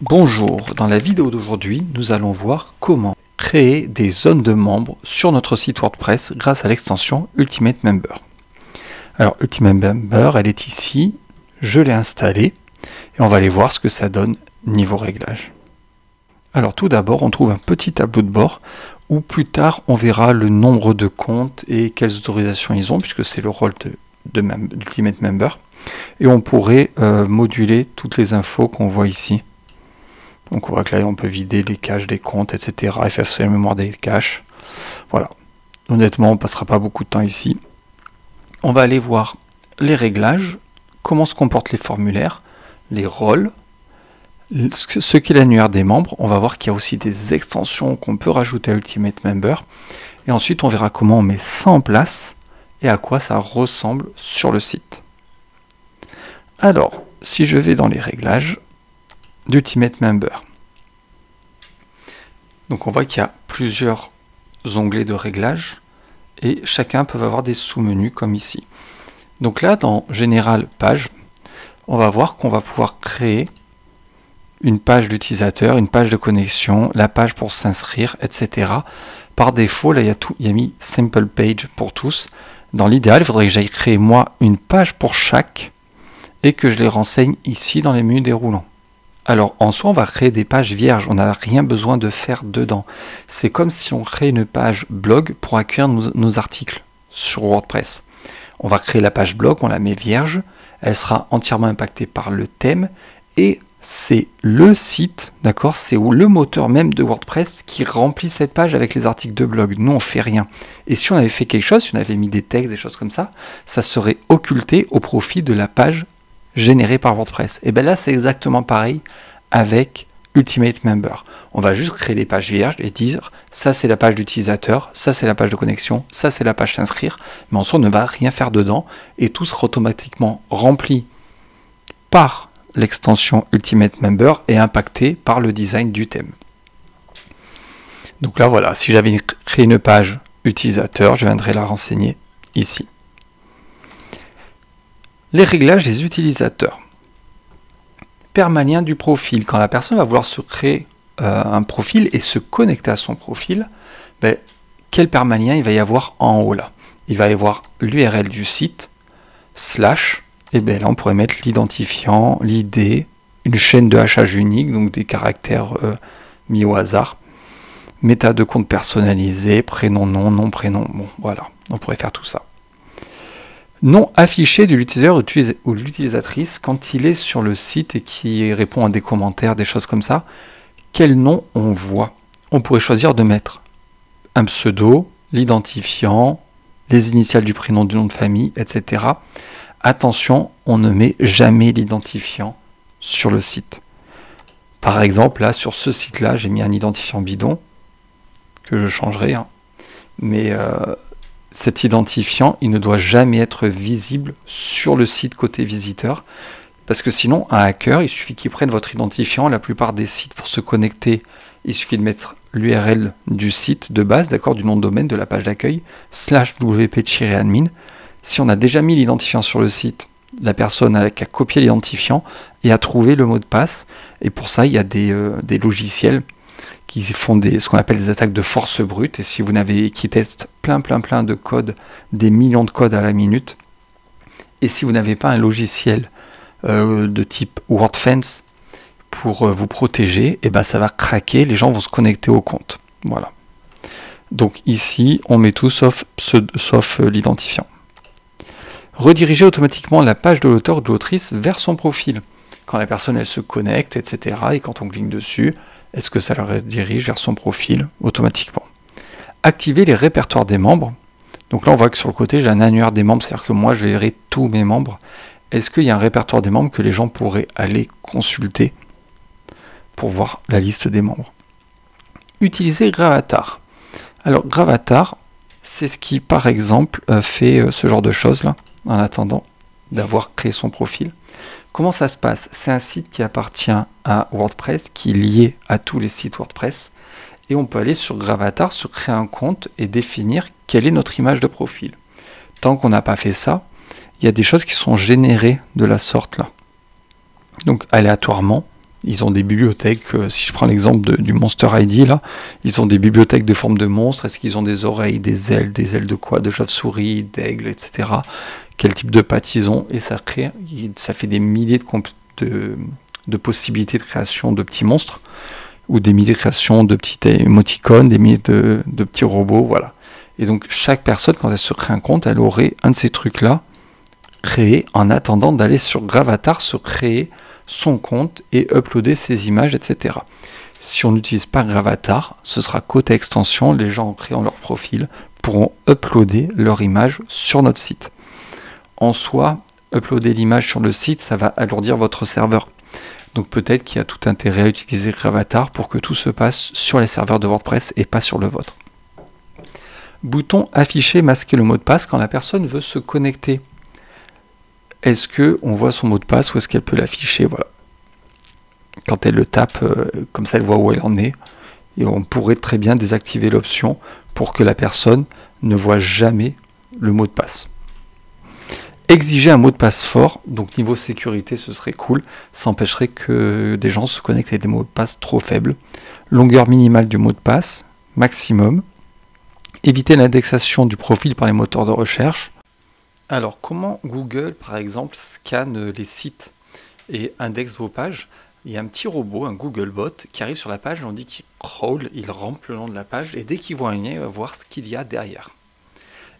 Bonjour, dans la vidéo d'aujourd'hui, nous allons voir comment créer des zones de membres sur notre site WordPress grâce à l'extension Ultimate Member. Alors Ultimate Member, elle est ici, je l'ai installée et on va aller voir ce que ça donne niveau réglage. Alors tout d'abord, on trouve un petit tableau de bord où plus tard on verra le nombre de comptes et quelles autorisations ils ont puisque c'est le rôle d'Ultimate Member. Et on pourrait moduler toutes les infos qu'on voit ici. Donc on voit que là on peut vider les caches des comptes, etc. effacer la mémoire des caches. Voilà. Honnêtement, on ne passera pas beaucoup de temps ici. On va aller voir les réglages, comment se comportent les formulaires, les rôles, ce qu'est l'annuaire des membres. On va voir qu'il y a aussi des extensions qu'on peut rajouter à Ultimate Member. Et ensuite on verra comment on met ça en place et à quoi ça ressemble sur le site. Alors, si je vais dans les réglages d'Ultimate Member, donc on voit qu'il y a plusieurs onglets de réglages et chacun peut avoir des sous-menus comme ici. Donc là, dans Général Page, on va voir qu'on va pouvoir créer une page d'utilisateur, une page de connexion, la page pour s'inscrire, etc. Par défaut, là, il y a mis Simple Page pour tous. Dans l'idéal, il faudrait que j'aille créer moi une page pour chaque et que je les renseigne ici dans les menus déroulants. Alors en soi on va créer des pages vierges, on n'a rien besoin de faire dedans. C'est comme si on crée une page blog pour accueillir nos articles sur WordPress. On va créer la page blog, on la met vierge, elle sera entièrement impactée par le thème et c'est le site, d'accord, c'est le moteur même de WordPress qui remplit cette page avec les articles de blog. Nous on fait rien. Et si on avait fait quelque chose, si on avait mis des textes, des choses comme ça serait occulté au profit de la page généré par WordPress. Et bien là, c'est exactement pareil avec Ultimate Member. On va juste créer les pages vierges et dire ça c'est la page d'utilisateur, ça c'est la page de connexion, ça c'est la page s'inscrire, mais en soi on ne va rien faire dedans et tout sera automatiquement rempli par l'extension Ultimate Member et impacté par le design du thème. Donc là voilà, si j'avais créé une page utilisateur, je viendrai la renseigner ici. Les réglages des utilisateurs. Permalien du profil. Quand la personne va vouloir se créer un profil et se connecter à son profil, quel permalien il va y avoir en haut là? Il va y avoir l'URL du site, / et bien là on pourrait mettre l'identifiant, l'ID, une chaîne de hachage unique, donc des caractères mis au hasard, méta de compte personnalisé, prénom, nom, prénom, bon voilà, on pourrait faire tout ça. Nom affiché de l'utilisateur ou l'utilisatrice quand il est sur le site et qui répond à des commentaires, des choses comme ça. Quel nom on voit? On pourrait choisir de mettre un pseudo, l'identifiant, les initiales du prénom, du nom de famille, etc. Attention, on ne met jamais l'identifiant sur le site. Par exemple, là, sur ce site-là, j'ai mis un identifiant bidon, que je changerai, hein. Mais cet identifiant, il ne doit jamais être visible sur le site côté visiteur, parce que sinon, un hacker, il suffit qu'il prenne votre identifiant. La plupart des sites, pour se connecter, il suffit de mettre l'URL du site de base, d'accord, du nom de domaine, de la page d'accueil, /wp-admin. Si on a déjà mis l'identifiant sur le site, la personne a qu'à copier l'identifiant et à trouver le mot de passe. Et pour ça, il y a des logiciels qui font ce qu'on appelle des attaques de force brute, et si vous n'avez qui testent plein de codes, des millions de codes à la minute, et si vous n'avez pas un logiciel de type WordFence pour vous protéger, et ben ça va craquer, les gens vont se connecter au compte. Voilà. Donc ici, on met tout sauf l'identifiant. Rediriger automatiquement la page de l'auteur ou de l'autrice vers son profil. Quand la personne elle se connecte, etc. et quand on clique dessus, est-ce que ça le redirige vers son profil automatiquement? Activer les répertoires des membres. Donc là, on voit que sur le côté, j'ai un annuaire des membres, c'est-à-dire que moi, je verrai tous mes membres. Est-ce qu'il y a un répertoire des membres que les gens pourraient aller consulter pour voir la liste des membres? Utiliser Gravatar. Alors, Gravatar, c'est ce qui, par exemple, fait ce genre de choses-là, en attendant d'avoir créé son profil. Comment ça se passe? C'est un site qui appartient à WordPress, qui est lié à tous les sites WordPress. Et on peut aller sur Gravatar, se créer un compte et définir quelle est notre image de profil. Tant qu'on n'a pas fait ça, il y a des choses qui sont générées de la sorte là. Donc aléatoirement, Ils ont des bibliothèques, si je prends l'exemple du Monster ID, là, ils ont des bibliothèques de forme de monstres. Est-ce qu'ils ont des oreilles, des ailes de quoi? De chauve-souris, d'aigle, etc. Quel type de pattes ils ont? Et ça fait des milliers de possibilités de création de petits monstres, ou des milliers de créations de petits émoticônes, des milliers de petits robots, voilà. Et donc chaque personne, quand elle se crée un compte, elle aurait un de ces trucs-là créé en attendant d'aller sur Gravatar, se créer son compte et uploader ses images, etc. Si on n'utilise pas Gravatar, ce sera côté extension, les gens en créant leur profil pourront uploader leur image sur notre site. En soi, uploader l'image sur le site, ça va alourdir votre serveur. Donc peut-être qu'il y a tout intérêt à utiliser Gravatar pour que tout se passe sur les serveurs de WordPress et pas sur le vôtre. Bouton afficher, masquer le mot de passe quand la personne veut se connecter. Est-ce qu'on voit son mot de passe ou est-ce qu'elle peut l'afficher? Voilà. Quand elle le tape, comme ça elle voit où elle en est. Et on pourrait très bien désactiver l'option pour que la personne ne voit jamais le mot de passe. Exiger un mot de passe fort, donc niveau sécurité ce serait cool, ça empêcherait que des gens se connectent avec des mots de passe trop faibles. Longueur minimale du mot de passe, maximum. Éviter l'indexation du profil par les moteurs de recherche. Alors comment Google par exemple scanne les sites et indexe vos pages? Il y a un petit robot, un Googlebot, qui arrive sur la page, on dit qu'il crawl, il rampe le long de la page, et dès qu'il voit un lien, il va voir ce qu'il y a derrière.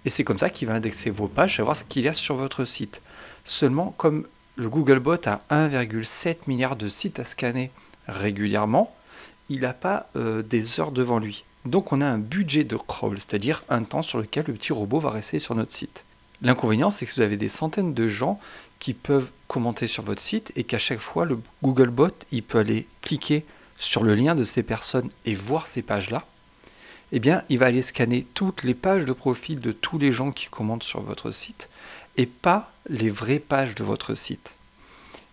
Et c'est comme ça qu'il va indexer vos pages, savoir ce qu'il y a sur votre site. Seulement, comme le Googlebot a 1,7 milliard de sites à scanner régulièrement, il n'a pas des heures devant lui. Donc on a un budget de crawl, c'est-à-dire un temps sur lequel le petit robot va rester sur notre site. L'inconvénient, c'est que vous avez des centaines de gens qui peuvent commenter sur votre site et qu'à chaque fois, le Googlebot, il peut aller cliquer sur le lien de ces personnes et voir ces pages-là. Eh bien, il va aller scanner toutes les pages de profil de tous les gens qui commentent sur votre site et pas les vraies pages de votre site.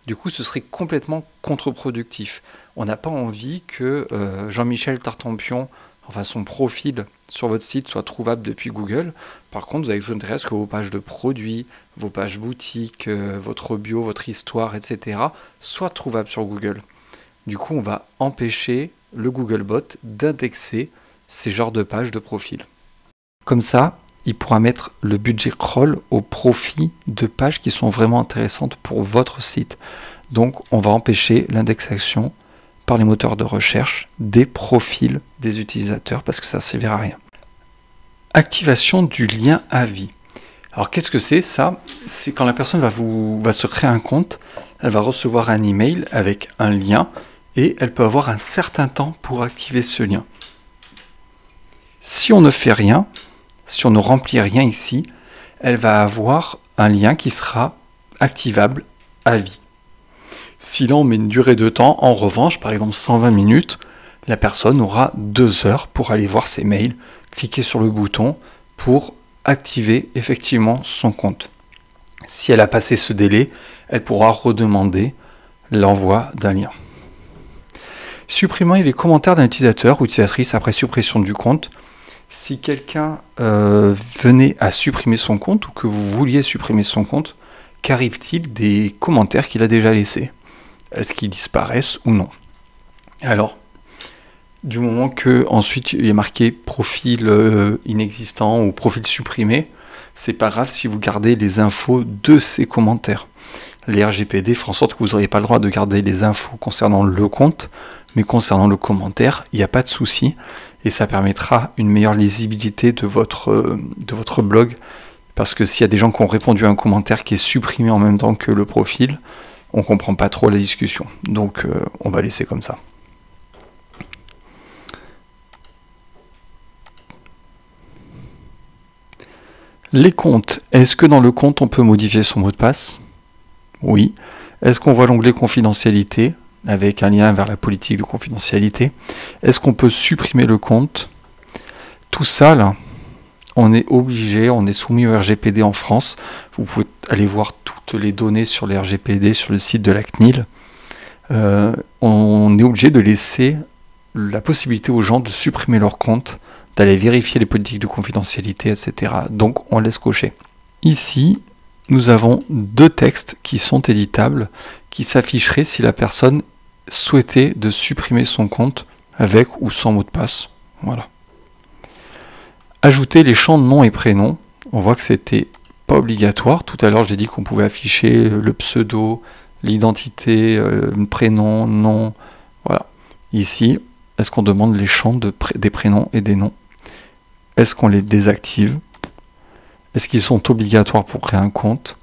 Du coup, ce serait complètement contre-productif. On n'a pas envie que Jean-Michel Tartampion, enfin son profil sur votre site soit trouvable depuis Google. Par contre, vous avez tout intérêt à ce que vos pages de produits, vos pages boutiques, votre bio, votre histoire, etc. soient trouvables sur Google. Du coup, on va empêcher le Googlebot d'indexer ces genres de pages de profil. Comme ça, il pourra mettre le budget crawl au profit de pages qui sont vraiment intéressantes pour votre site. Donc, on va empêcher l'indexation par les moteurs de recherche des profils des utilisateurs parce que ça ne servira à rien. Activation du lien à vie. Alors qu'est-ce que c'est ça? C'est quand la personne va se créer un compte, elle va recevoir un email avec un lien et elle peut avoir un certain temps pour activer ce lien. Si on ne fait rien, si on ne remplit rien ici, elle va avoir un lien qui sera activable à vie. Si là on met une durée de temps, en revanche, par exemple 120 minutes, la personne aura 2 heures pour aller voir ses mails, cliquer sur le bouton pour activer effectivement son compte. Si elle a passé ce délai, elle pourra redemander l'envoi d'un lien. Supprimer les commentaires d'un utilisateur ou utilisatrice après suppression du compte. Si quelqu'un venait à supprimer son compte ou que vous vouliez supprimer son compte, qu'arrive-t-il des commentaires qu'il a déjà laissés? Est-ce qu'ils disparaissent ou non? Alors, du moment que ensuite il est marqué profil inexistant ou profil supprimé, c'est pas grave si vous gardez les infos de ces commentaires. Les RGPD feront en sorte que vous n'aurez pas le droit de garder les infos concernant le compte, mais concernant le commentaire, il n'y a pas de souci et ça permettra une meilleure lisibilité de votre blog, parce que s'il y a des gens qui ont répondu à un commentaire qui est supprimé en même temps que le profil, on comprend pas trop la discussion. Donc on va laisser comme ça. Les comptes. Est-ce que dans le compte on peut modifier son mot de passe? Oui. Est-ce qu'on voit l'onglet confidentialité avec un lien vers la politique de confidentialité? Est-ce qu'on peut supprimer le compte? Tout ça là, on est obligé, on est soumis au RGPD en France. Vous pouvez aller voir toutes les données sur les RGPD sur le site de la CNIL. On est obligé de laisser la possibilité aux gens de supprimer leur compte, d'aller vérifier les politiques de confidentialité, etc. Donc on laisse cocher. Ici, nous avons 2 textes qui sont éditables, qui s'afficheraient si la personne souhaité de supprimer son compte avec ou sans mot de passe. Voilà. Ajouter les champs de nom et prénom. On voit que c'était pas obligatoire. Tout à l'heure, j'ai dit qu'on pouvait afficher le pseudo, l'identité, prénom, nom. Voilà. Ici, est-ce qu'on demande les champs des prénoms et des noms? Est-ce qu'on les désactive? Est-ce qu'ils sont obligatoires pour créer un compte?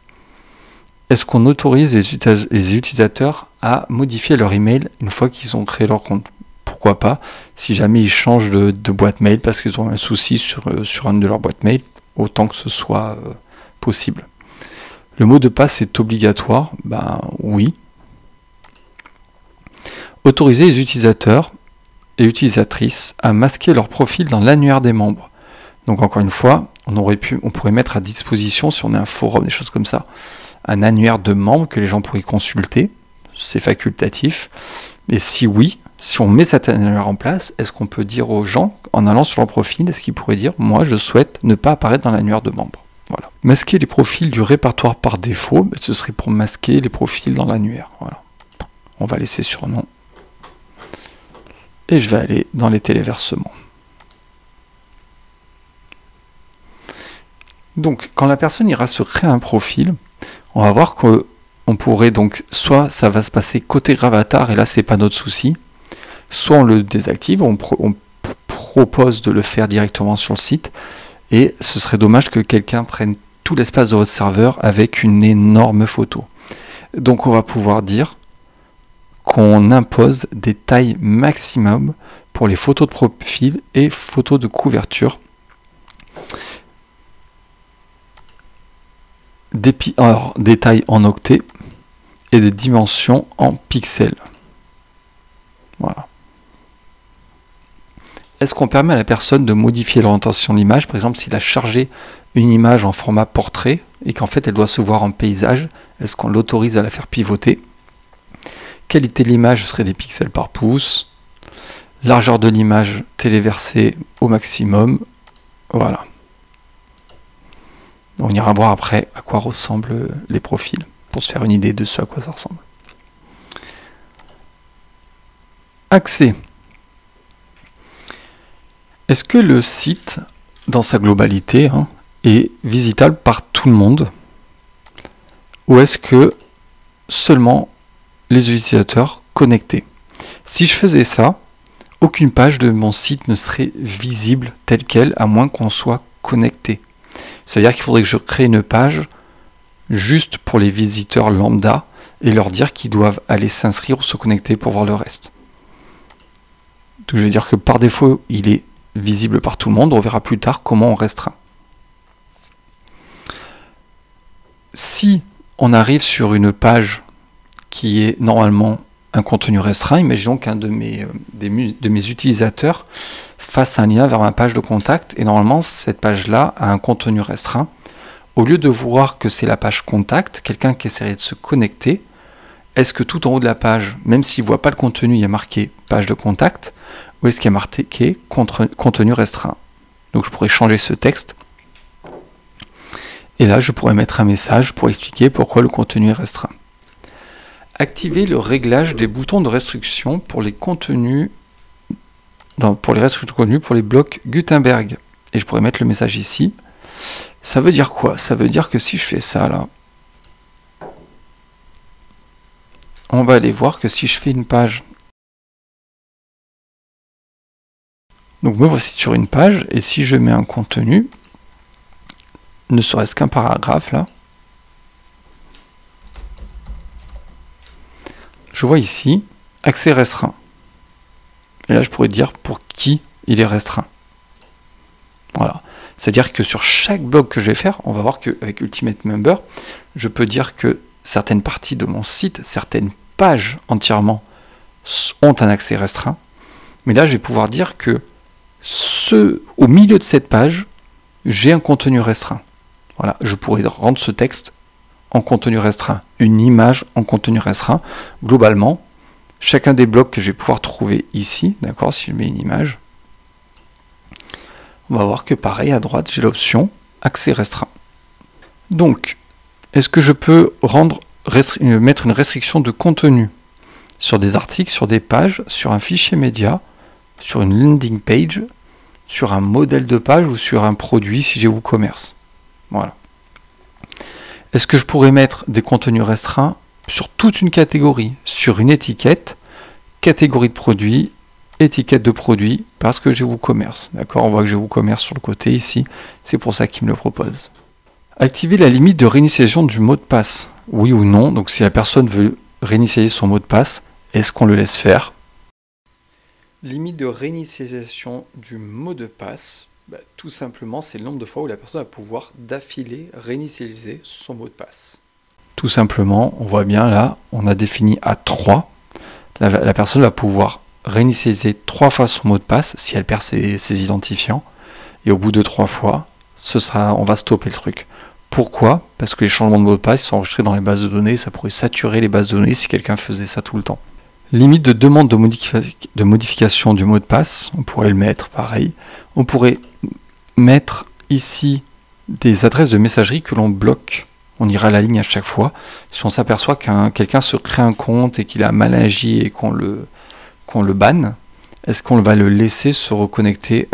Est-ce qu'on autorise les utilisateurs à modifier leur email une fois qu'ils ont créé leur compte? Pourquoi pas, si jamais ils changent de boîte mail parce qu'ils ont un souci sur une de leurs boîtes mail, autant que ce soit possible. Le mot de passe est obligatoire? Ben oui. Autoriser les utilisateurs et utilisatrices à masquer leur profil dans l'annuaire des membres. Donc encore une fois, on pourrait mettre à disposition, si on a un forum, des choses comme ça, un annuaire de membres que les gens pourraient consulter. C'est facultatif. Et si oui, si on met cet annuaire en place, est-ce qu'on peut dire aux gens, en allant sur leur profil, est-ce qu'ils pourraient dire « Moi, je souhaite ne pas apparaître dans l'annuaire de membres ». Voilà. Masquer les profils du répertoire par défaut, ce serait pour masquer les profils dans l'annuaire. Voilà. On va laisser sur nom. Et je vais aller dans les téléversements. Donc, quand la personne ira se créer un profil, on va voir qu'on pourrait donc, soit ça va se passer côté Gravatar, et là c'est pas notre souci, soit on le désactive, on propose de le faire directement sur le site, et ce serait dommage que quelqu'un prenne tout l'espace de votre serveur avec une énorme photo. Donc on va pouvoir dire qu'on impose des tailles maximum pour les photos de profil et photos de couverture. Des tailles en octets et des dimensions en pixels. Voilà. Est-ce qu'on permet à la personne de modifier l'orientation de l'image? Par exemple, s'il a chargé une image en format portrait et qu'en fait elle doit se voir en paysage, est-ce qu'on l'autorise à la faire pivoter? Qualité de l'image serait des pixels par pouce. Largeur de l'image téléversée au maximum. Voilà. On ira voir après à quoi ressemblent les profils, pour se faire une idée de ce à quoi ça ressemble. Accès. Est-ce que le site, dans sa globalité, est visitable par tout le monde? Ou est-ce que seulement les utilisateurs connectés? Si je faisais ça, aucune page de mon site ne serait visible telle qu'elle, à moins qu'on soit connecté. C'est-à-dire qu'il faudrait que je crée une page juste pour les visiteurs lambda et leur dire qu'ils doivent aller s'inscrire ou se connecter pour voir le reste. Donc je vais dire que par défaut, il est visible par tout le monde. On verra plus tard comment on restreint. Si on arrive sur une page qui est normalement un contenu restreint, imaginons qu'un de mes utilisateurs fasse un lien vers ma page de contact et normalement cette page-là a un contenu restreint. Au lieu de voir que c'est la page contact, quelqu'un qui essaierait de se connecter, est-ce que tout en haut de la page, même s'il ne voit pas le contenu, il y a marqué page de contact, ou est-ce qu'il y a marqué contenu restreint? Donc je pourrais changer ce texte. Et là, je pourrais mettre un message pour expliquer pourquoi le contenu est restreint. Activer le réglage des boutons de restriction pour les contenus, pour les restrictions de contenu, pour les blocs Gutenberg. Et je pourrais mettre le message ici. Ça veut dire quoi? Ça veut dire que si je fais ça là, on va aller voir que si je fais une page, donc me voici sur une page, et si je mets un contenu, ne serait-ce qu'un paragraphe là, je vois ici accès restreint. Et là je pourrais dire pour qui il est restreint. Voilà. C'est-à-dire que sur chaque bloc que je vais faire, on va voir qu'avec Ultimate Member, je peux dire que certaines parties de mon site, certaines pages entièrement ont un accès restreint. Mais là, je vais pouvoir dire que au milieu de cette page, j'ai un contenu restreint. Voilà, je pourrais rendre ce texte en contenu restreint, une image en contenu restreint. Globalement, chacun des blocs que je vais pouvoir trouver ici, d'accord, si je mets une image, on va voir que pareil, à droite, j'ai l'option accès restreint. Donc, est-ce que je peux mettre une restriction de contenu? sur des articles, sur des pages, sur un fichier média, sur une landing page, sur un modèle de page ou sur un produit si j'ai WooCommerce. Voilà. Est-ce que je pourrais mettre des contenus restreints sur toute une catégorie, sur une étiquette, catégorie de produits, étiquette de produit, parce que j'ai WooCommerce. D'accord, on voit que j'ai WooCommerce sur le côté ici, c'est pour ça qu'il me le propose. Activer la limite de réinitialisation du mot de passe, oui ou non. Donc si la personne veut réinitialiser son mot de passe, est-ce qu'on le laisse faire? Limite de réinitialisation du mot de passe, tout simplement c'est le nombre de fois où la personne va pouvoir d'affilée réinitialiser son mot de passe. Tout simplement, on voit bien là, on a défini à 3. La personne va pouvoir réinitialiser 3 fois son mot de passe si elle perd ses identifiants. Et au bout de 3 fois, on va stopper le truc. Pourquoi? Parce que les changements de mot de passe sont enregistrés dans les bases de données, ça pourrait saturer les bases de données si quelqu'un faisait ça tout le temps. Limite de demande de modification du mot de passe, on pourrait le mettre pareil. On pourrait mettre ici des adresses de messagerie que l'on bloque. On ira à la ligne à chaque fois. Si on s'aperçoit qu'un quelqu'un se crée un compte et qu'il a mal agi et qu'on le banne, est-ce qu'on va le laisser se reconnecter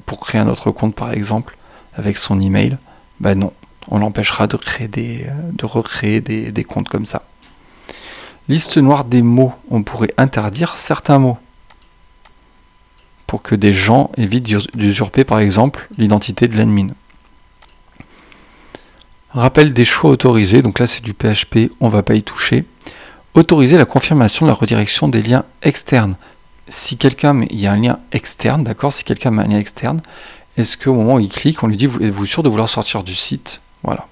pour créer un autre compte par exemple, avec son email? Ben non, on l'empêchera de recréer des comptes comme ça. Liste noire des mots, on pourrait interdire certains mots pour que des gens évitent d'usurper par exemple l'identité de l'admin. Rappel des choix autorisés, donc là c'est du PHP, on ne va pas y toucher. Autoriser la confirmation de la redirection des liens externes. Si il y a un lien externe, d'accord, si quelqu'un met un lien externe, est-ce qu'au moment où il clique, on lui dit êtes-vous sûr de vouloir sortir du site? Voilà.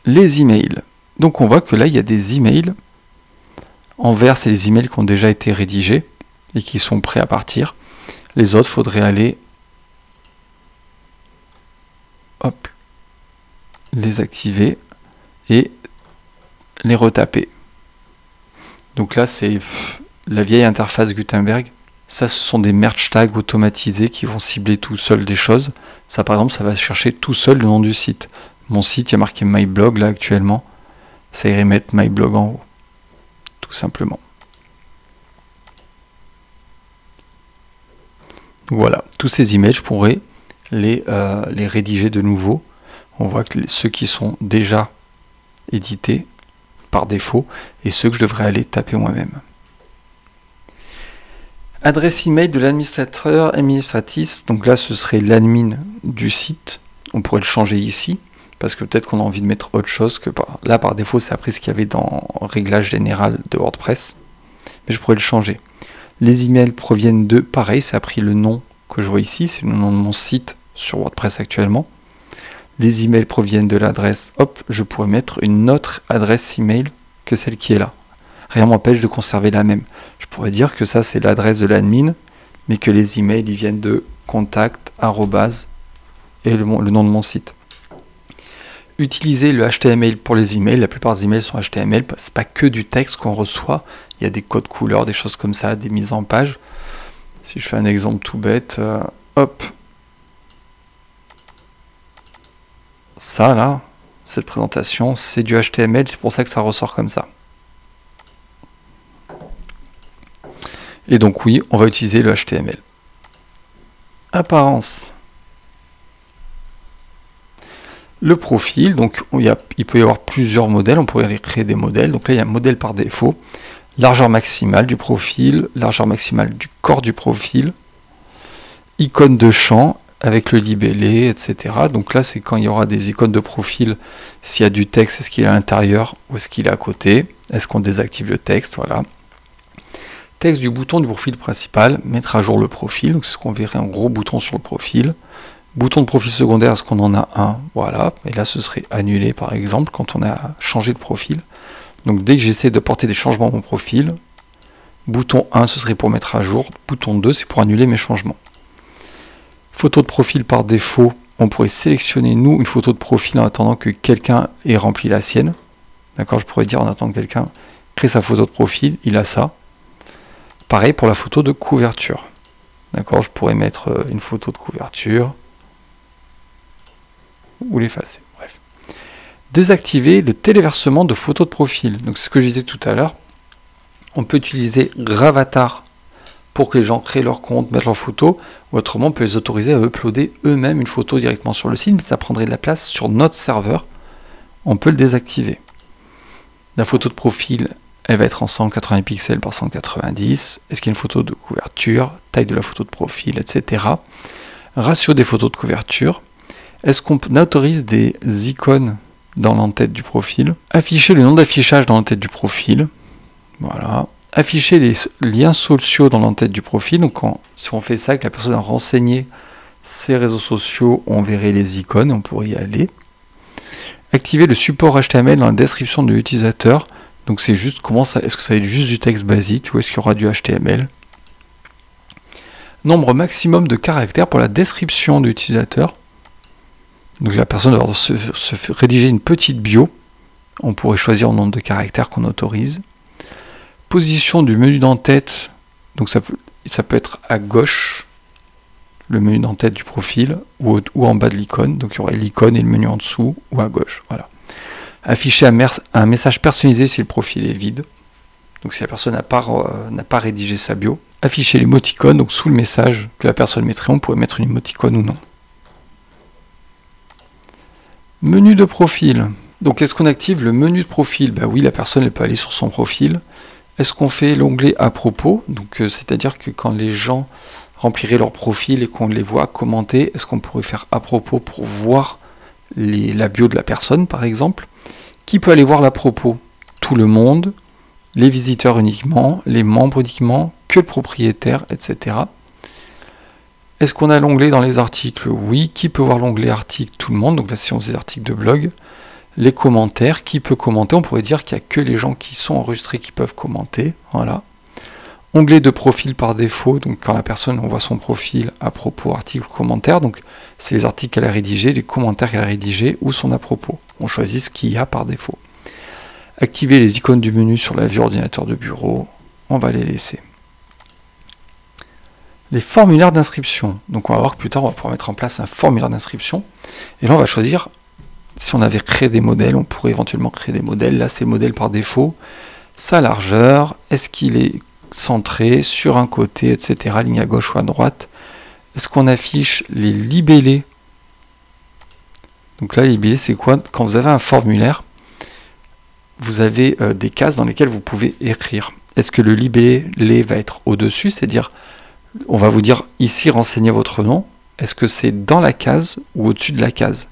Les emails. Donc on voit que là il y a des emails. En vert, c'est les emails qui ont déjà été rédigés et qui sont prêts à partir. Les autres, il faudrait aller les activer et les retaper. Donc là, c'est la vieille interface Gutenberg. Ça, ce sont des merge tags automatisés qui vont cibler tout seul des choses. Ça, par exemple, ça va chercher tout seul le nom du site. Mon site, il y a marqué MyBlog là actuellement. Ça irait mettre MyBlog en haut. Tout simplement. Voilà, tous ces emails, je pourrais les rédiger de nouveau. On voit que ceux qui sont déjà édités par défaut et ceux que je devrais aller taper moi-même. Adresse email de l'administrateur administratif, donc là ce serait l'admin du site. On pourrait le changer ici parce que peut-être qu'on a envie de mettre autre chose que là par défaut c'est après ce qu'il y avait dans réglage général de WordPress, mais je pourrais le changer. Les emails proviennent de, pareil, ça a pris le nom que je vois ici, c'est le nom de mon site sur WordPress actuellement. Les emails proviennent de l'adresse, hop, je pourrais mettre une autre adresse email que celle qui est là. Rien m'empêche de conserver la même. Je pourrais dire que ça c'est l'adresse de l'admin, mais que les emails ils viennent de contact, arrobase et le nom de mon site. Utiliser le HTML pour les emails, la plupart des emails sont HTML, c'est pas que du texte qu'on reçoit, il y a des codes couleurs, des choses comme ça, des mises en page. Si je fais un exemple tout bête, hop, ça là, cette présentation, c'est du HTML, c'est pour ça que ça ressort comme ça. Et donc oui, on va utiliser le HTML. Apparence. Le profil, donc il peut y avoir plusieurs modèles, on pourrait aller créer des modèles. Donc là, il y a un modèle par défaut. Largeur maximale du profil, largeur maximale du corps du profil, icône de champ avec le libellé, etc. Donc là, c'est quand il y aura des icônes de profil, s'il y a du texte, est-ce qu'il est à l'intérieur ou est-ce qu'il est à côté? Est-ce qu'on désactive le texte? Voilà. Texte du bouton du profil principal, mettre à jour le profil, donc c'est ce qu'on verrait un gros bouton sur le profil. Bouton de profil secondaire, est-ce qu'on en a un? Voilà, et là ce serait annulé par exemple quand on a changé de profil. Donc dès que j'essaie de porter des changements à mon profil, bouton 1 ce serait pour mettre à jour, bouton 2 c'est pour annuler mes changements. Photo de profil par défaut, on pourrait sélectionner nous une photo de profil en attendant que quelqu'un ait rempli la sienne. D'accord, je pourrais dire en attendant que quelqu'un crée sa photo de profil, il a ça. Pareil pour la photo de couverture. D'accord, je pourrais mettre une photo de couverture ou l'effacer. Bref. Désactiver le téléversement de photos de profil. Donc c'est ce que je disais tout à l'heure. On peut utiliser Gravatar pour que les gens créent leur compte, mettent leurs photos, ou autrement on peut les autoriser à uploader eux-mêmes une photo directement sur le site, mais ça prendrait de la place sur notre serveur. On peut le désactiver. La photo de profil, elle va être en 180 pixels par 190. Est-ce qu'il y a une photo de couverture, taille de la photo de profil, etc. Ratio des photos de couverture. Est-ce qu'on autorise des icônes dans l'entête du profil? Afficher le nom d'affichage dans l'entête du profil. Voilà. Afficher les liens sociaux dans l'entête du profil. Donc si on fait ça, que la personne a renseigné ses réseaux sociaux, on verrait les icônes, on pourrait y aller. Activer le support HTML dans la description de l'utilisateur. Donc c'est juste comment ça, est-ce que ça va être juste du texte basique ou est-ce qu'il y aura du HTML? Nombre maximum de caractères pour la description de l'utilisateur. Donc la personne va se rédiger une petite bio. On pourrait choisir le nombre de caractères qu'on autorise. Position du menu d'entête. Donc ça peut être à gauche, le menu d'entête du profil, ou en bas de l'icône. Donc il y aurait l'icône et le menu en dessous, ou à gauche. Voilà. Afficher un message personnalisé si le profil est vide. Donc si la personne n'a pas rédigé sa bio. Afficher l'émoticône, donc sous le message que la personne mettrait, on pourrait mettre une émoticône ou non. Menu de profil. Donc est-ce qu'on active le menu de profil? Bah oui, la personne elle peut aller sur son profil. Est-ce qu'on fait l'onglet à propos? Donc c'est-à-dire que quand les gens rempliraient leur profil et qu'on les voit commenter, est-ce qu'on pourrait faire à propos pour voir la bio de la personne par exemple? Qui peut aller voir l'à propos? Tout le monde, les visiteurs uniquement, les membres uniquement, que le propriétaire, etc. Est-ce qu'on a l'onglet dans les articles? Oui. Qui peut voir l'onglet articles? Tout le monde. Donc là, si on faisait des articles de blog. Les commentaires. Qui peut commenter? On pourrait dire qu'il n'y a que les gens qui sont enregistrés qui peuvent commenter. Voilà. Onglet de profil par défaut. Donc quand la personne, on voit son profil, à propos, article, commentaire. Donc c'est les articles qu'elle a rédigés, les commentaires qu'elle a rédigés ou son à propos. On choisit ce qu'il y a par défaut. Activer les icônes du menu sur la vue ordinateur de bureau. On va les laisser. Les formulaires d'inscription. Donc on va voir que plus tard on va pouvoir mettre en place un formulaire d'inscription. Et là on va choisir, si on avait créé des modèles, on pourrait éventuellement créer des modèles. Là c'est modèle par défaut. Sa largeur, est-ce qu'il est centré sur un côté, etc. Ligne à gauche ou à droite. Est-ce qu'on affiche les libellés? Donc là les libellés c'est quoi? Quand vous avez un formulaire, vous avez des cases dans lesquelles vous pouvez écrire. Est-ce que le libellé va être au-dessus? C'est-à-dire on va vous dire ici renseignez votre nom. Est-ce que c'est dans la case ou au-dessus de la case?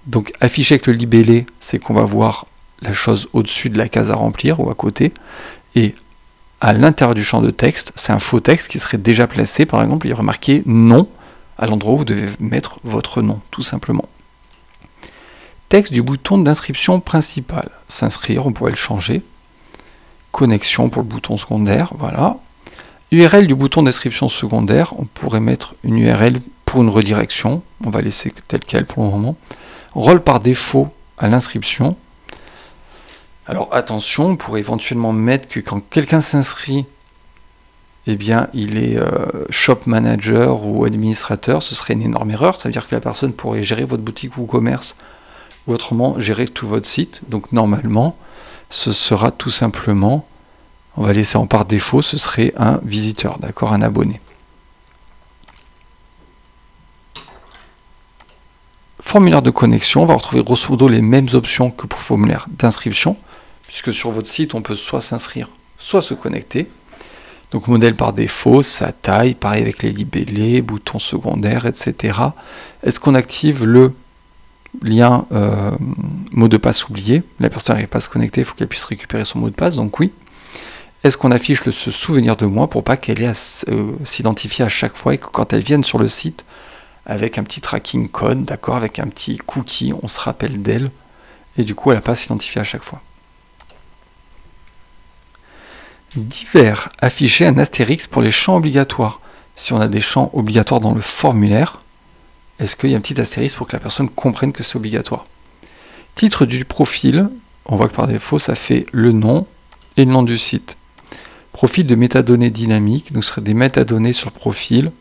Donc afficher avec le libellé, c'est qu'on va voir la chose au-dessus de la case à remplir ou à côté. Et à l'intérieur du champ de texte, c'est un faux texte qui serait déjà placé. Par exemple, il y aurait marqué nom à l'endroit où vous devez mettre votre nom, tout simplement. Texte du bouton d'inscription principal. S'inscrire, on pourrait le changer. Connexion pour le bouton secondaire, voilà. URL du bouton d'inscription secondaire, on pourrait mettre une URL pour une redirection, on va laisser tel quel pour le moment. Rôle par défaut à l'inscription. Alors attention, on pourrait éventuellement mettre que quand quelqu'un s'inscrit, eh bien il est shop manager ou administrateur, ce serait une énorme erreur, ça veut dire que la personne pourrait gérer votre boutique ou commerce, ou autrement gérer tout votre site. Donc normalement, ce sera tout simplement... On va laisser en par défaut, ce serait un visiteur, d'accord, un abonné. Formulaire de connexion, on va retrouver grosso modo les mêmes options que pour le formulaire d'inscription, puisque sur votre site, on peut soit s'inscrire, soit se connecter. Donc modèle par défaut, sa taille, pareil avec les libellés, boutons secondaires, etc. Est-ce qu'on active le lien mot de passe oublié? La personne n'arrive pas à se connecter, il faut qu'elle puisse récupérer son mot de passe, donc oui. Est-ce qu'on affiche se souvenir de moi pour pas qu'elle ait à s'identifier à chaque fois et que quand elle vienne sur le site avec un petit tracking code, d'accord, avec un petit cookie, on se rappelle d'elle et du coup elle n'a pas à s'identifier à chaque fois. Divers, afficher un astérix pour les champs obligatoires. Si on a des champs obligatoires dans le formulaire, est-ce qu'il y a un petit astérix pour que la personne comprenne que c'est obligatoire? Titre du profil, on voit que par défaut ça fait le nom et le nom du site. Profil de métadonnées dynamiques, donc ce serait des métadonnées sur le profil.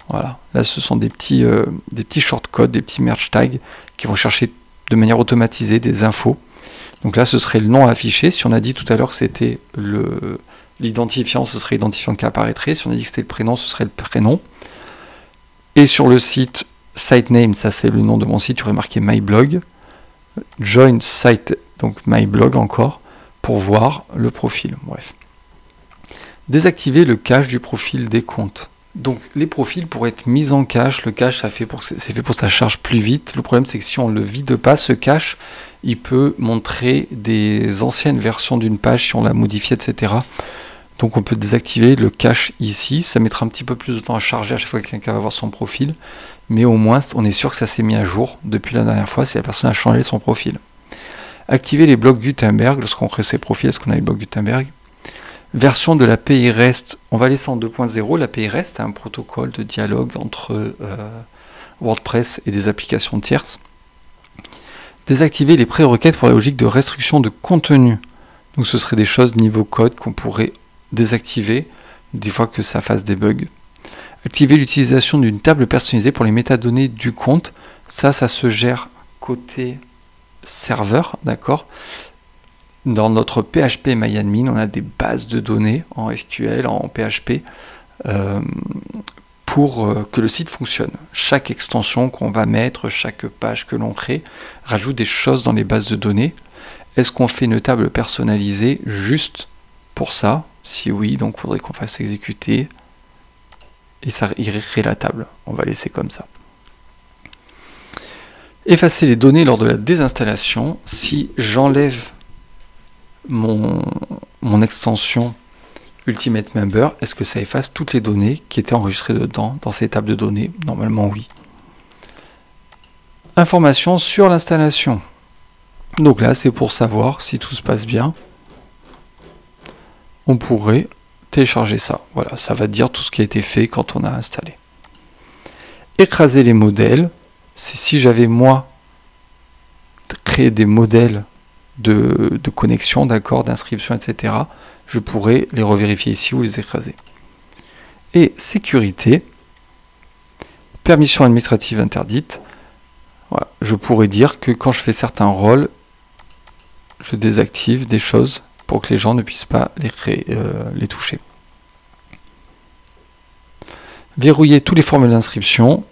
Voilà, là ce sont des petits shortcodes, des petits merge tags qui vont chercher de manière automatisée des infos. Donc là, ce serait le nom affiché. Si on a dit tout à l'heure que c'était l'identifiant, ce serait l'identifiant qui apparaîtrait. Si on a dit que c'était le prénom, ce serait le prénom. Et sur le site, site name, ça c'est le nom de mon site, il y aurait marqué my blog. Join site, donc my blog encore, pour voir le profil. Bref. Désactiver le cache du profil des comptes. Donc les profils pourraient être mis en cache. Le cache, c'est fait pour que ça charge plus vite. Le problème, c'est que si on ne le vide pas, ce cache, il peut montrer des anciennes versions d'une page si on l'a modifiée, etc. Donc on peut désactiver le cache ici. Ça mettra un petit peu plus de temps à charger à chaque fois que quelqu'un va voir son profil. Mais au moins, on est sûr que ça s'est mis à jour depuis la dernière fois si la personne a changé son profil. Activer les blocs Gutenberg lorsqu'on crée ses profils. Est-ce qu'on a les blocs Gutenberg? Version de l'API REST, on va laisser en 2.0. L'API REST est un protocole de dialogue entre WordPress et des applications tierces. Désactiver les prérequêtes pour la logique de restriction de contenu. Donc ce serait des choses niveau code qu'on pourrait désactiver des fois que ça fasse des bugs. Activer l'utilisation d'une table personnalisée pour les métadonnées du compte. Ça se gère côté serveur, d'accord. Dans notre PHP MyAdmin, on a des bases de données en SQL, en PHP, pour que le site fonctionne. Chaque extension qu'on va mettre, chaque page que l'on crée, rajoute des choses dans les bases de données. Est-ce qu'on fait une table personnalisée juste pour ça? Si oui, donc il faudrait qu'on fasse exécuter et ça irait la table. On va laisser comme ça. Effacer les données lors de la désinstallation. Si j'enlève mon extension Ultimate Member, est-ce que ça efface toutes les données qui étaient enregistrées dedans, dans ces tables de données? Normalement oui. Informations sur l'installation. Donc là, c'est pour savoir si tout se passe bien. On pourrait télécharger ça. Voilà, ça va dire tout ce qui a été fait quand on a installé. Écraser les modèles. C'est si j'avais moi créé des modèles de connexion, d'accord, d'inscription, etc. Je pourrais les revérifier ici ou les écraser. Et sécurité, permission administrative interdite. Voilà. Je pourrais dire que quand je fais certains rôles, je désactive des choses pour que les gens ne puissent pas les toucher. Verrouiller tous les formulaires d'inscription.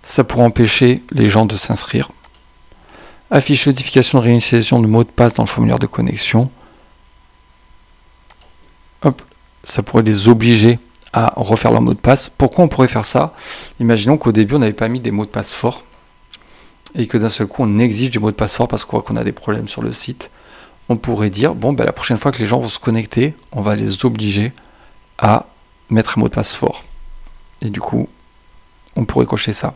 Ça pourrait empêcher les gens de s'inscrire. Affiche notification de réinitialisation de mot de passe dans le formulaire de connexion. Hop, ça pourrait les obliger à refaire leur mot de passe. Pourquoi on pourrait faire ça? Imaginons qu'au début on n'avait pas mis des mots de passe forts et que d'un seul coup on exige du mot de passe fort parce qu'on a des problèmes sur le site. On pourrait dire, bon, ben, la prochaine fois que les gens vont se connecter, on va les obliger à mettre un mot de passe fort. Et du coup, on pourrait cocher ça.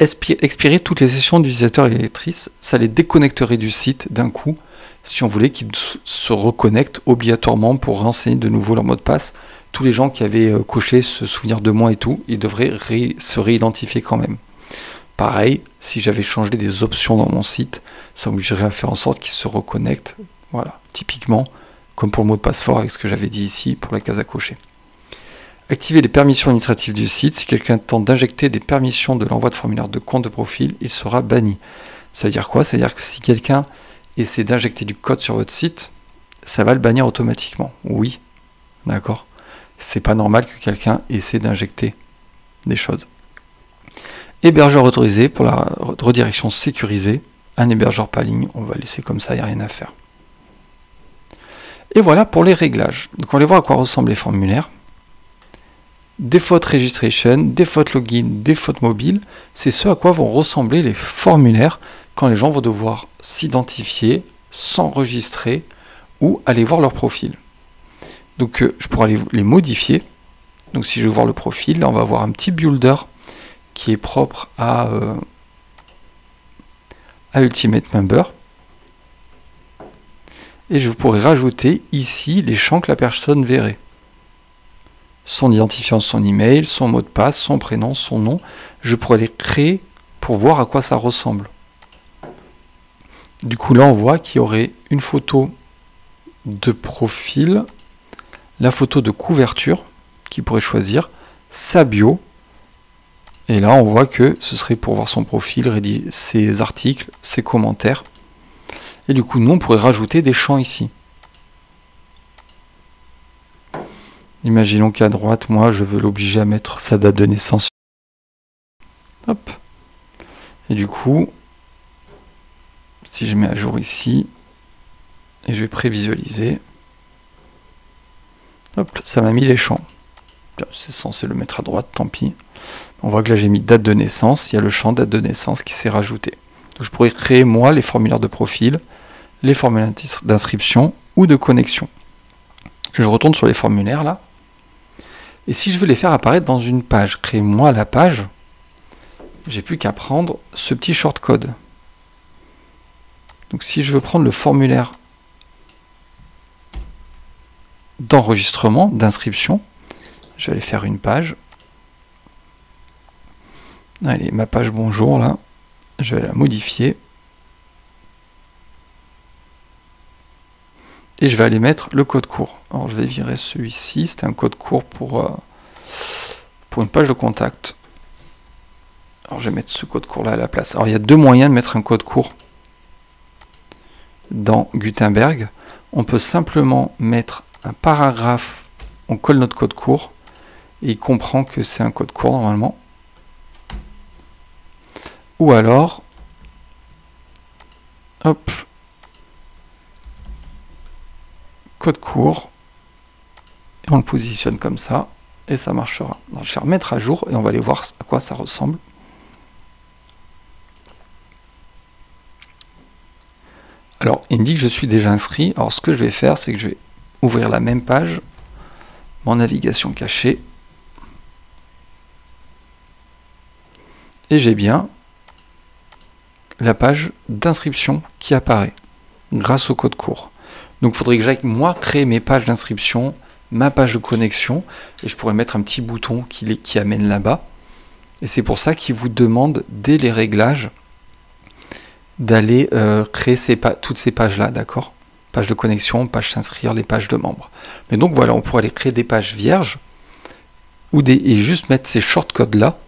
Expirer toutes les sessions d'utilisateurs et lectrices, ça les déconnecterait du site d'un coup, si on voulait qu'ils se reconnectent obligatoirement pour renseigner de nouveau leur mot de passe. Tous les gens qui avaient coché se souvenir de moi et tout, ils devraient se réidentifier quand même. Pareil, si j'avais changé des options dans mon site, ça m'obligerait à faire en sorte qu'ils se reconnectent. Voilà, typiquement, comme pour le mot de passe fort avec ce que j'avais dit ici pour la case à cocher. Activer les permissions administratives du site. Si quelqu'un tente d'injecter des permissions de l'envoi de formulaire de compte de profil, il sera banni. Ça veut dire quoi? Ça veut dire que si quelqu'un essaie d'injecter du code sur votre site, ça va le bannir automatiquement. Oui, d'accord. C'est pas normal que quelqu'un essaie d'injecter des choses. Hébergeur autorisé pour la redirection sécurisée. Un hébergeur par ligne, on va laisser comme ça, il n'y a rien à faire. Et voilà pour les réglages. Donc on va aller voir à quoi ressemblent les formulaires. Default registration, default login, default mobile, c'est ce à quoi vont ressembler les formulaires quand les gens vont devoir s'identifier, s'enregistrer ou aller voir leur profil. Donc je pourrais aller les modifier. Donc si je veux voir le profil, là on va avoir un petit builder qui est propre à Ultimate Member. Et je pourrais rajouter ici les champs que la personne verrait. Son identifiant, son email, son mot de passe, son prénom, son nom. Je pourrais les créer pour voir à quoi ça ressemble. Du coup, là, on voit qu'il y aurait une photo de profil, la photo de couverture qu'il pourrait choisir, sa bio, Et là, on voit que ce serait pour voir son profil, ses articles, ses commentaires. Et du coup, nous, on pourrait rajouter des champs ici. Imaginons qu'à droite, moi, je veux l'obliger à mettre sa date de naissance. Hop. Et du coup, si je mets à jour ici, et je vais prévisualiser, hop, ça m'a mis les champs. C'est censé le mettre à droite, tant pis. On voit que là j'ai mis date de naissance, il y a le champ date de naissance qui s'est rajouté. Donc, je pourrais créer moi les formulaires de profil, les formulaires d'inscription ou de connexion. Je retourne sur les formulaires là. Et si je veux les faire apparaître dans une page, créer moi la page, j'ai plus qu'à prendre ce petit shortcode. Donc si je veux prendre le formulaire d'enregistrement, d'inscription, je vais aller faire une page. Allez, ma page bonjour là, je vais la modifier. Et je vais aller mettre le code court. Alors je vais virer celui-ci, c'était un code court pour une page de contact. Alors je vais mettre ce code court là à la place. Alors il y a deux moyens de mettre un code court dans Gutenberg. On peut simplement mettre un paragraphe, on colle notre code court, et il comprend que c'est un code court normalement. Ou alors, hop, code court, et on le positionne comme ça, et ça marchera. Alors, je vais remettre à jour, et on va aller voir à quoi ça ressemble. Alors, il me dit que je suis déjà inscrit. Alors, ce que je vais faire, c'est que je vais ouvrir la même page, mon navigation cachée, et j'ai bien la page d'inscription qui apparaît grâce au code court. Donc il faudrait que j'aille moi créer mes pages d'inscription, ma page de connexion, et je pourrais mettre un petit bouton qui amène là-bas. Et c'est pour ça qu'il vous demande dès les réglages d'aller créer toutes ces pages-là, d'accord? Page de connexion, page s'inscrire, les pages de membres. Mais donc voilà, on pourrait aller créer des pages vierges et juste mettre ces shortcodes-là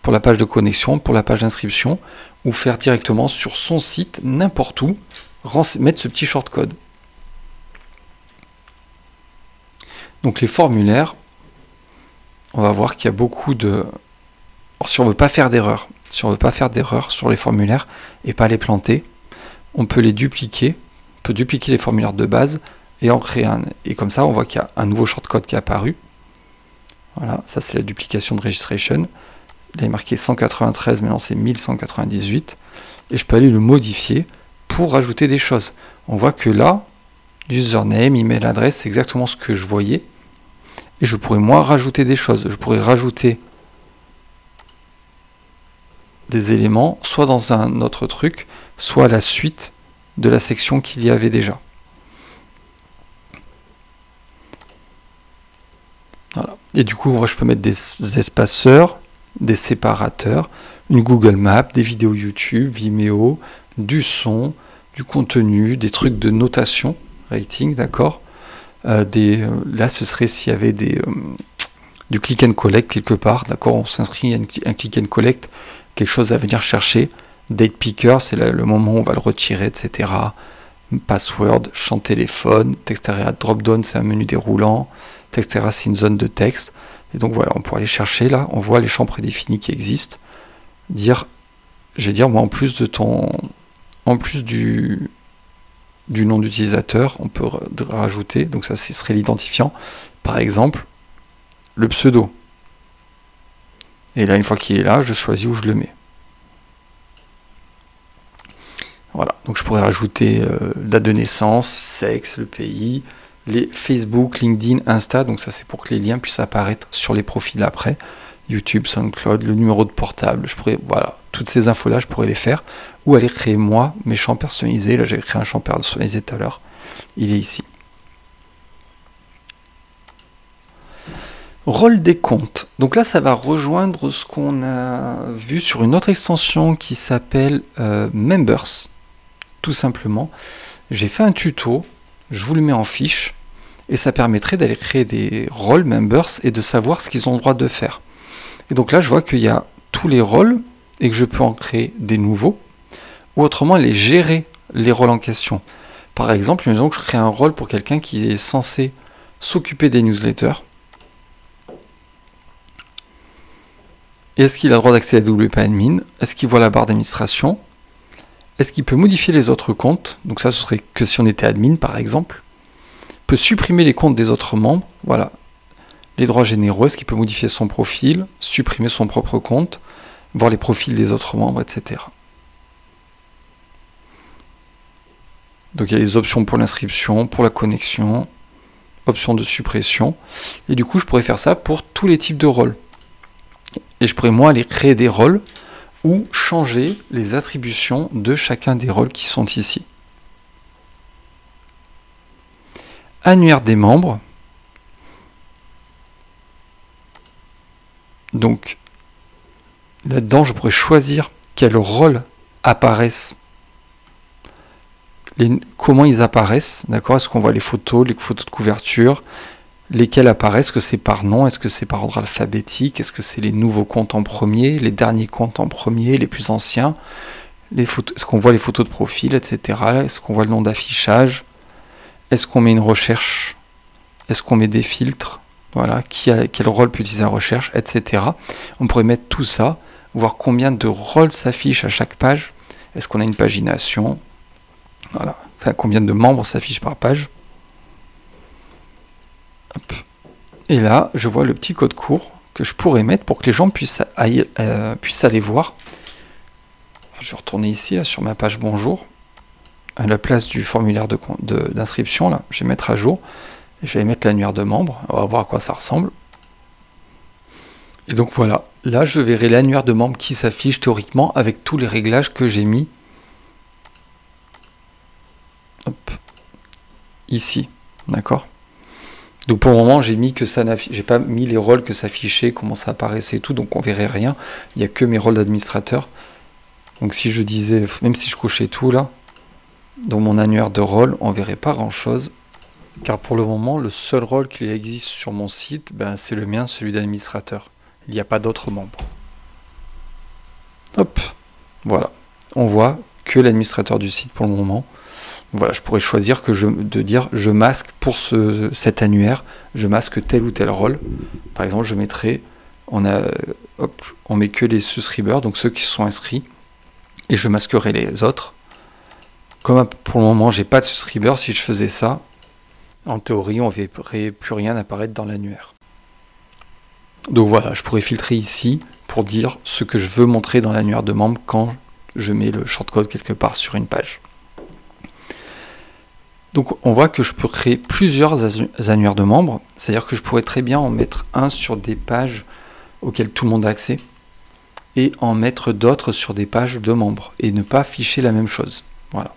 pour la page de connexion, pour la page d'inscription, ou faire directement sur son site, n'importe où, mettre ce petit shortcode. Donc les formulaires, on va voir qu'il y a beaucoup de... Alors, si on ne veut pas faire d'erreur, sur les formulaires et pas les planter, on peut les dupliquer, on peut dupliquer les formulaires de base et en créer un. Et comme ça, on voit qu'il y a un nouveau shortcode qui est apparu. Voilà, ça c'est la duplication de registration. Il est marqué 193, maintenant c'est 1198. Et je peux aller le modifier pour rajouter des choses. On voit que là, username, email adresse, c'est exactement ce que je voyais. Et je pourrais moi rajouter des choses. Je pourrais rajouter des éléments, soit dans un autre truc, soit à la suite de la section qu'il y avait déjà. Voilà. Et du coup, moi, je peux mettre des espaceurs, des séparateurs, une Google Maps, des vidéos YouTube, Vimeo, du son, du contenu, des trucs de notation, rating, d'accord. Là, ce serait s'il y avait du click and collect quelque part, d'accord. On s'inscrit à un click and collect, quelque chose à venir chercher. Date picker, c'est le moment où on va le retirer, etc. Password, champ téléphone, texte area drop-down, c'est un menu déroulant. Texte area, c'est une zone de texte. Et donc voilà, on pourrait aller chercher là, on voit les champs prédéfinis qui existent. Je vais dire, moi, en plus du nom d'utilisateur, on peut rajouter, donc ça ce serait l'identifiant, par exemple, le pseudo. Et là, une fois qu'il est là, je choisis où je le mets. Voilà, donc je pourrais rajouter date de naissance, sexe, le pays, les Facebook, LinkedIn, Insta, donc ça c'est pour que les liens puissent apparaître sur les profils après, YouTube, SoundCloud, le numéro de portable, voilà, toutes ces infos-là, je pourrais les faire, ou aller créer moi mes champs personnalisés. Là, j'avais créé un champ personnalisé tout à l'heure, il est ici. Rôle des comptes. Donc là, ça va rejoindre ce qu'on a vu sur une autre extension qui s'appelle Members. Tout simplement, j'ai fait un tuto, je vous le mets en fiche, et ça permettrait d'aller créer des rôles Members et de savoir ce qu'ils ont le droit de faire. Et donc là, je vois qu'il y a tous les rôles et que je peux en créer des nouveaux, ou autrement les gérer les rôles en question. Par exemple, imaginons que je crée un rôle pour quelqu'un qui est censé s'occuper des newsletters. Est-ce qu'il a le droit d'accéder à WP Admin? Est-ce qu'il voit la barre d'administration? Est-ce qu'il peut modifier les autres comptes? Donc ça, ce serait que si on était admin, par exemple. Peut supprimer les comptes des autres membres. Voilà. Les droits généraux. Est-ce qu'il peut modifier son profil, supprimer son propre compte, voir les profils des autres membres, etc. Donc il y a les options pour l'inscription, pour la connexion, options de suppression. Et du coup, je pourrais faire ça pour tous les types de rôles. Et je pourrais, moi, aller créer des rôles ou changer les attributions de chacun des rôles qui sont ici. Annuaire des membres. Donc, là-dedans, je pourrais choisir quels rôles apparaissent, comment ils apparaissent, d'accord? Est-ce qu'on voit les photos de couverture, lesquels apparaissent, est-ce que c'est par nom, est-ce que c'est par ordre alphabétique, est-ce que c'est les nouveaux comptes en premier, les derniers comptes en premier, les plus anciens, est-ce qu'on voit les photos de profil, etc. Est-ce qu'on voit le nom d'affichage, est-ce qu'on met une recherche, est-ce qu'on met des filtres, voilà, quel rôle peut utiliser la recherche, etc. On pourrait mettre tout ça, voir combien de rôles s'affichent à chaque page, est-ce qu'on a une pagination, voilà, enfin combien de membres s'affichent par page. Hop. Et là, je vois le petit code court que je pourrais mettre pour que les gens puissent aller voir. Je vais retourner ici, là, sur ma page bonjour, à la place du formulaire d'inscription, là, je vais mettre à jour, et je vais mettre l'annuaire de membres, on va voir à quoi ça ressemble. Et donc voilà, là je verrai l'annuaire de membres qui s'affiche théoriquement avec tous les réglages que j'ai mis ici, d'accord? Donc pour le moment, j'ai mis que ça j'ai pas mis les rôles que s'affichaient, comment ça apparaissait et tout, donc on verrait rien. Il n'y a que mes rôles d'administrateur. Donc si je disais, même si je cochais tout là, dans mon annuaire de rôles, on verrait pas grand chose. Car pour le moment, le seul rôle qui existe sur mon site, ben, c'est le mien, celui d'administrateur. Il n'y a pas d'autres membres. Hop, voilà. On voit que l'administrateur du site pour le moment. Voilà, je pourrais choisir de dire je masque pour cet annuaire, je masque tel ou tel rôle. Par exemple, je mettrai, on met que les subscribers, donc ceux qui sont inscrits, et je masquerai les autres. Comme pour le moment, j'ai pas de subscribers, si je faisais ça, en théorie, on ne verrait plus rien apparaître dans l'annuaire. Donc voilà, je pourrais filtrer ici pour dire ce que je veux montrer dans l'annuaire de membres quand je mets le shortcode quelque part sur une page. Donc on voit que je peux créer plusieurs annuaires de membres, c'est-à-dire que je pourrais très bien en mettre un sur des pages auxquelles tout le monde a accès et en mettre d'autres sur des pages de membres et ne pas afficher la même chose. Voilà.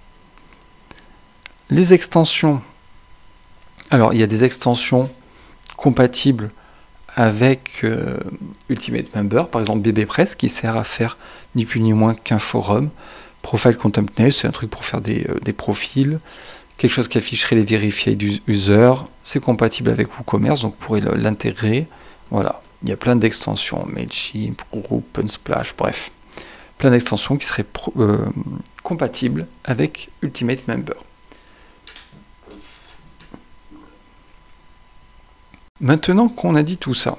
Les extensions. Alors il y a des extensions compatibles avec Ultimate Member, par exemple BBPress qui sert à faire ni plus ni moins qu'un forum. Profile Content, c'est un truc pour faire des profils. Quelque chose qui afficherait les verified users, c'est compatible avec WooCommerce, donc vous pourrez l'intégrer. Voilà, il y a plein d'extensions, Mailchimp, Group, Unsplash, bref. Plein d'extensions qui seraient compatibles avec Ultimate Member. Maintenant qu'on a dit tout ça,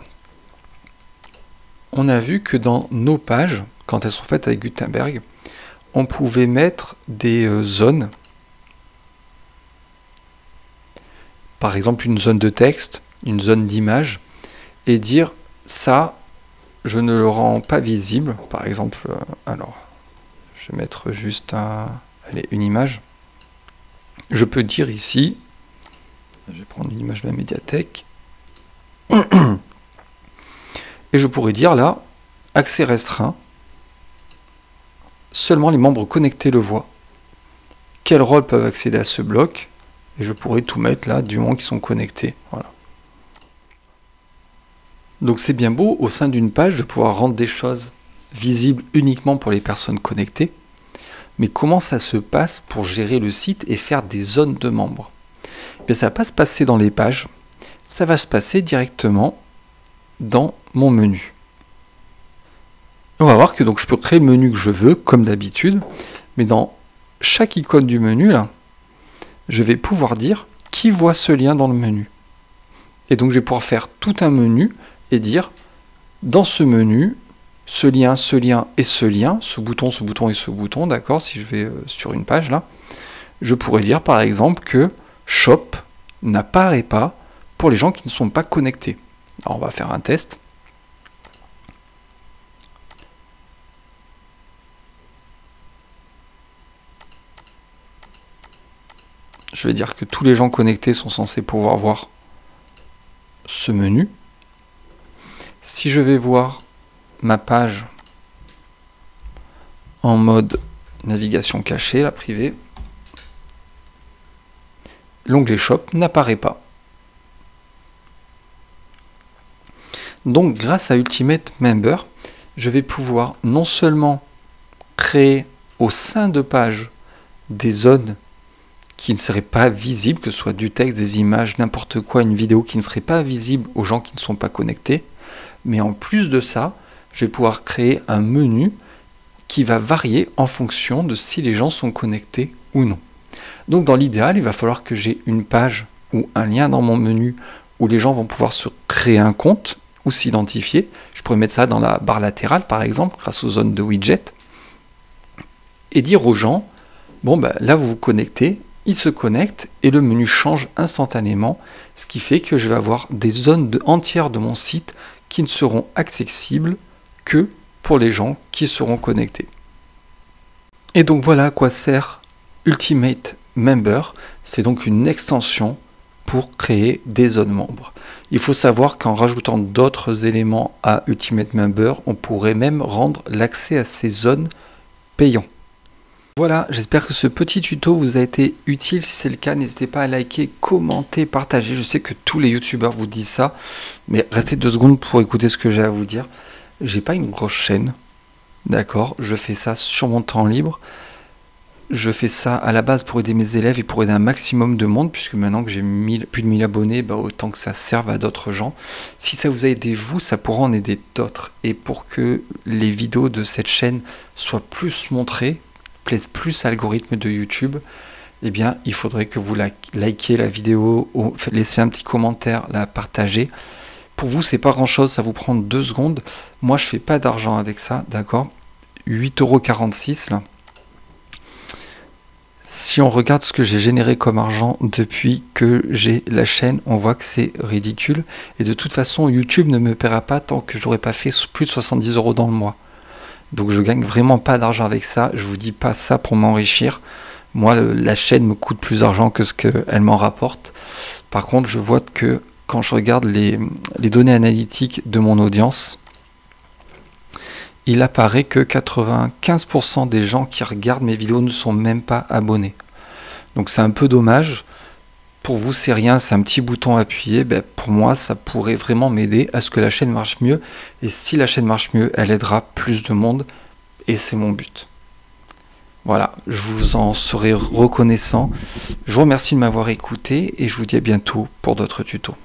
on a vu que dans nos pages, quand elles sont faites avec Gutenberg, on pouvait mettre des zones. Par exemple une zone de texte, une zone d'image, et dire ça, je ne le rends pas visible. Par exemple, alors, je vais mettre juste une image. Je peux dire ici, je vais prendre une image de la médiathèque, et je pourrais dire là, accès restreint, seulement les membres connectés le voient. Quels rôles peuvent accéder à ce bloc? Et je pourrais tout mettre là, du moment qu'ils sont connectés. Voilà. Donc c'est bien beau, au sein d'une page, de pouvoir rendre des choses visibles uniquement pour les personnes connectées. Mais comment ça se passe pour gérer le site et faire des zones de membres? Bien, ça ne va pas se passer dans les pages, ça va se passer directement dans mon menu. On va voir que donc je peux créer le menu que je veux, comme d'habitude, mais dans chaque icône du menu, là, je vais pouvoir dire qui voit ce lien dans le menu. Et donc je vais pouvoir faire tout un menu et dire dans ce menu, ce lien et ce lien, ce bouton et ce bouton, d'accord, si je vais sur une page là, je pourrais dire par exemple que Shop n'apparaît pas pour les gens qui ne sont pas connectés. Alors on va faire un test. Je vais dire que tous les gens connectés sont censés pouvoir voir ce menu. Si je vais voir ma page en mode navigation cachée, la privée, l'onglet Shop n'apparaît pas. Donc grâce à Ultimate Member, je vais pouvoir non seulement créer au sein de pages des zones qui ne seraient pas visibles, que ce soit du texte, des images, n'importe quoi, une vidéo qui ne serait pas visible aux gens qui ne sont pas connectés, mais en plus de ça, je vais pouvoir créer un menu qui va varier en fonction de si les gens sont connectés ou non. Donc dans l'idéal, il va falloir que j'ai une page ou un lien dans mon menu où les gens vont pouvoir se créer un compte ou s'identifier. Je pourrais mettre ça dans la barre latérale par exemple, grâce aux zones de widget, et dire aux gens, bon ben là vous vous connectez, ils se connectent et le menu change instantanément, ce qui fait que je vais avoir des zones entières de mon site qui ne seront accessibles que pour les gens qui seront connectés. Et donc voilà à quoi sert Ultimate Member. C'est donc une extension pour créer des zones membres. Il faut savoir qu'en rajoutant d'autres éléments à Ultimate Member, on pourrait même rendre l'accès à ces zones payant. Voilà, j'espère que ce petit tuto vous a été utile. Si c'est le cas, n'hésitez pas à liker, commenter, partager. Je sais que tous les youtubeurs vous disent ça, mais restez 2 secondes pour écouter ce que j'ai à vous dire. J'ai pas une grosse chaîne, d'accord? Je fais ça sur mon temps libre. Je fais ça à la base pour aider mes élèves et pour aider un maximum de monde, puisque maintenant que j'ai plus de 1000 abonnés, bah autant que ça serve à d'autres gens. Si ça vous a aidé vous, ça pourra en aider d'autres. Et pour que les vidéos de cette chaîne soient plus montrées, plaise plus à l'algorithme de YouTube, eh bien, il faudrait que vous likez la vidéo, ou laissez un petit commentaire, la partagez. Pour vous, c'est pas grand chose, ça vous prend 2 secondes. Moi, je fais pas d'argent avec ça, d'accord? 8,46 € là. Si on regarde ce que j'ai généré comme argent depuis que j'ai la chaîne, on voit que c'est ridicule. Et de toute façon, YouTube ne me paiera pas tant que je n'aurai pas fait plus de 70 € dans le mois. Donc je gagne vraiment pas d'argent avec ça, je vous dis pas ça pour m'enrichir. Moi la chaîne me coûte plus d'argent que ce qu'elle m'en rapporte. Par contre je vois que quand je regarde les données analytiques de mon audience, il apparaît que 95% des gens qui regardent mes vidéos ne sont même pas abonnés. Donc c'est un peu dommage. Pour vous c'est rien, c'est un petit bouton à appuyer. Ben, pour moi ça pourrait vraiment m'aider à ce que la chaîne marche mieux. Et si la chaîne marche mieux, elle aidera plus de monde. Et c'est mon but. Voilà, je vous en serai reconnaissant. Je vous remercie de m'avoir écouté et je vous dis à bientôt pour d'autres tutos.